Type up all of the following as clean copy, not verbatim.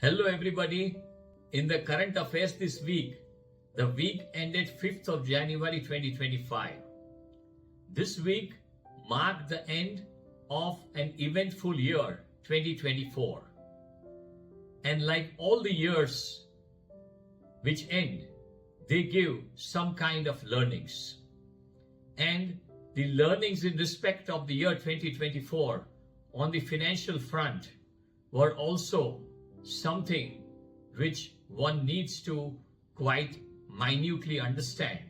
Hello everybody. In the current affairs this week, the week ended 5th of January 2025. This week marked the end of an eventful year 2024. And like all the years which end, they give some kind of learnings. And the learnings in respect of the year 2024 on the financial front were also something which one needs to quite minutely understand.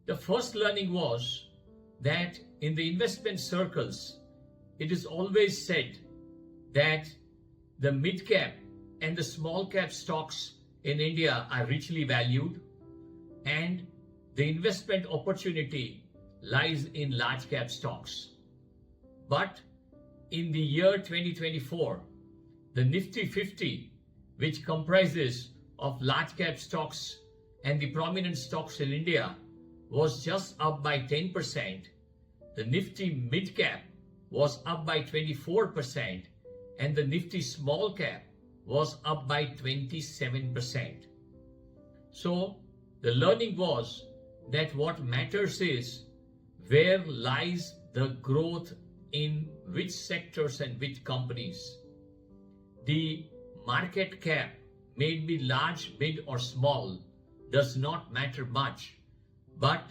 The first learning was that in the investment circles, it is always said that the mid-cap and the small-cap stocks in India are richly valued and the investment opportunity lies in large-cap stocks. But in the year 2024, the Nifty 50, which comprises of large cap stocks and the prominent stocks in India, was just up by 10%. The Nifty mid cap was up by 24% and the Nifty small cap was up by 27%. So the learning was that what matters is where lies the growth in which sectors and which companies. The market cap, may it be large, mid or small, does not matter much, but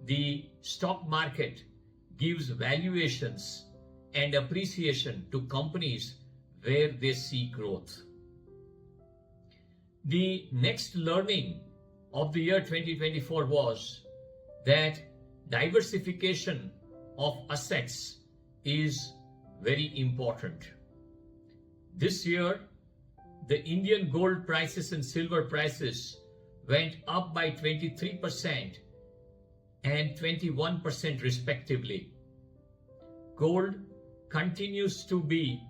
the stock market gives valuations and appreciation to companies where they see growth. The next learning of the year 2024 was that diversification of assets is very important. This year, the Indian gold prices and silver prices went up by 23% and 21% respectively. Gold continues to be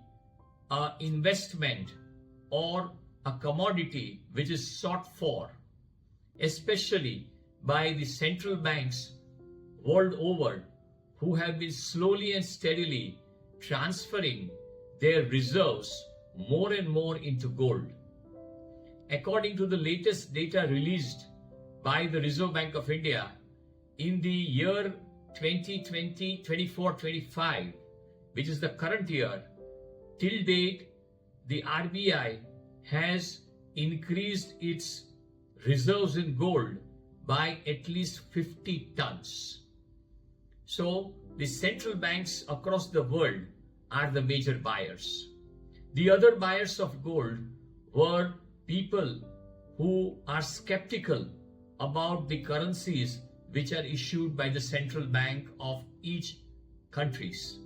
an investment or a commodity which is sought for, especially by the central banks world over, who have been slowly and steadily transferring their reserves more and more into gold. According to the latest data released by the Reserve Bank of India, in the year 2024-25, which is the current year, till date, the RBI has increased its reserves in gold by at least 50 tons. So the central banks across the world are the major buyers. The other buyers of gold were people who are skeptical about the currencies which are issued by the central bank of each countries.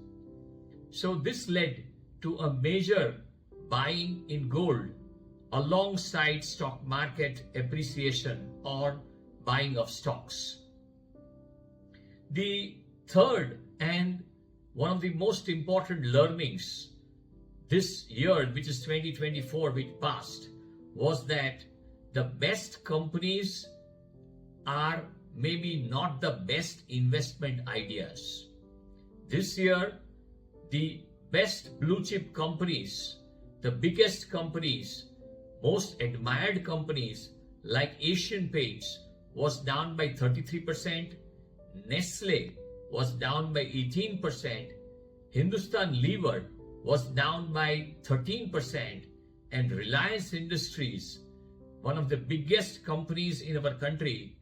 So this led to a major buying in gold alongside stock market appreciation or buying of stocks. The third and one of the most important learnings this year, which is 2024, which passed, was that the best companies are maybe not the best investment ideas. This year, the best blue chip companies, the biggest companies, most admired companies like Asian Paints was down by 33%, Nestle was down by 18%, Hindustan Lever was down by 13%, and Reliance Industries, one of the biggest companies in our country,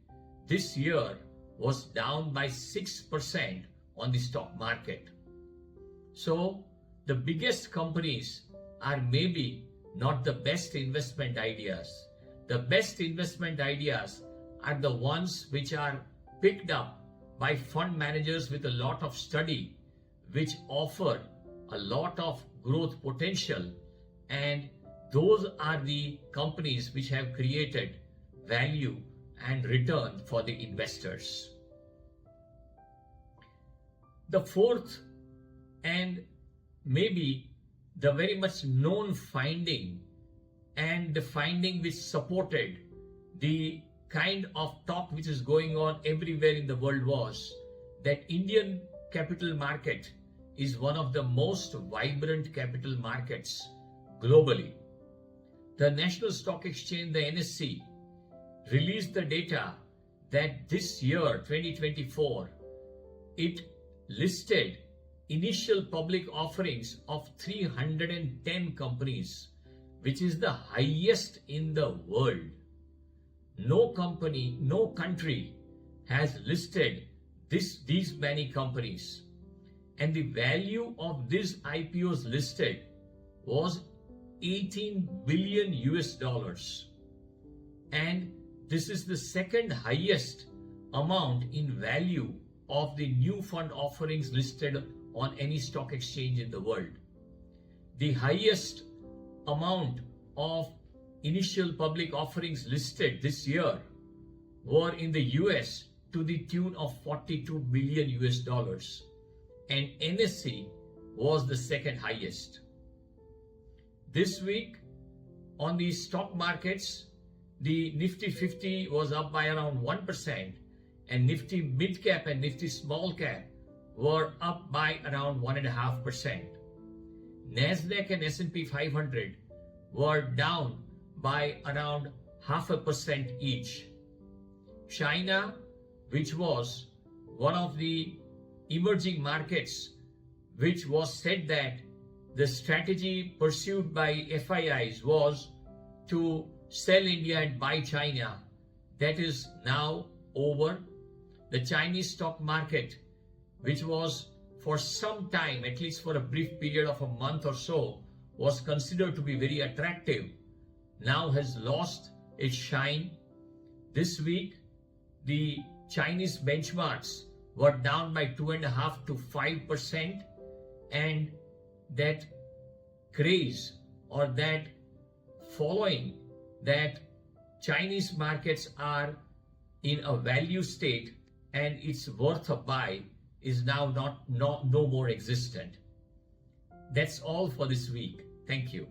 this year was down by 6% on the stock market. So the biggest companies are maybe not the best investment ideas. The best investment ideas are the ones which are picked up by fund managers with a lot of study, which offer a lot of growth potential, and those are the companies which have created value and return for the investors. The fourth and maybe the very much known finding, and the finding which supported the kind of talk which is going on everywhere in the world, was that Indian capital market is one of the most vibrant capital markets globally. The National Stock Exchange, the NSE, released the data that this year, 2024, it listed initial public offerings of 310 companies, which is the highest in the world. No company, no country has listed these many companies. And the value of these IPOs listed was 18 billion US dollars. And this is the second highest amount in value of the new fund offerings listed on any stock exchange in the world. The highest amount of initial public offerings listed this year were in the US to the tune of 42 billion US dollars, and NSE was the second highest. This week on the stock markets, the Nifty 50 was up by around 1%, and Nifty mid cap and Nifty small cap were up by around 1.5%. Nasdaq and S&P 500 were down by around 0.5% each. China, which was one of the emerging markets, which was said that the strategy pursued by FIIs was to sell India and buy China, that is now over. The Chinese stock market, which was for some time, at least for a brief period of a month or so, was considered to be very attractive, now has lost its shine. This week, the Chinese benchmarks were down by 2.5 to 5%, and that craze or that following that Chinese markets are in a value state and it's worth a buy is now no more existent. That's all for this week. Thank you.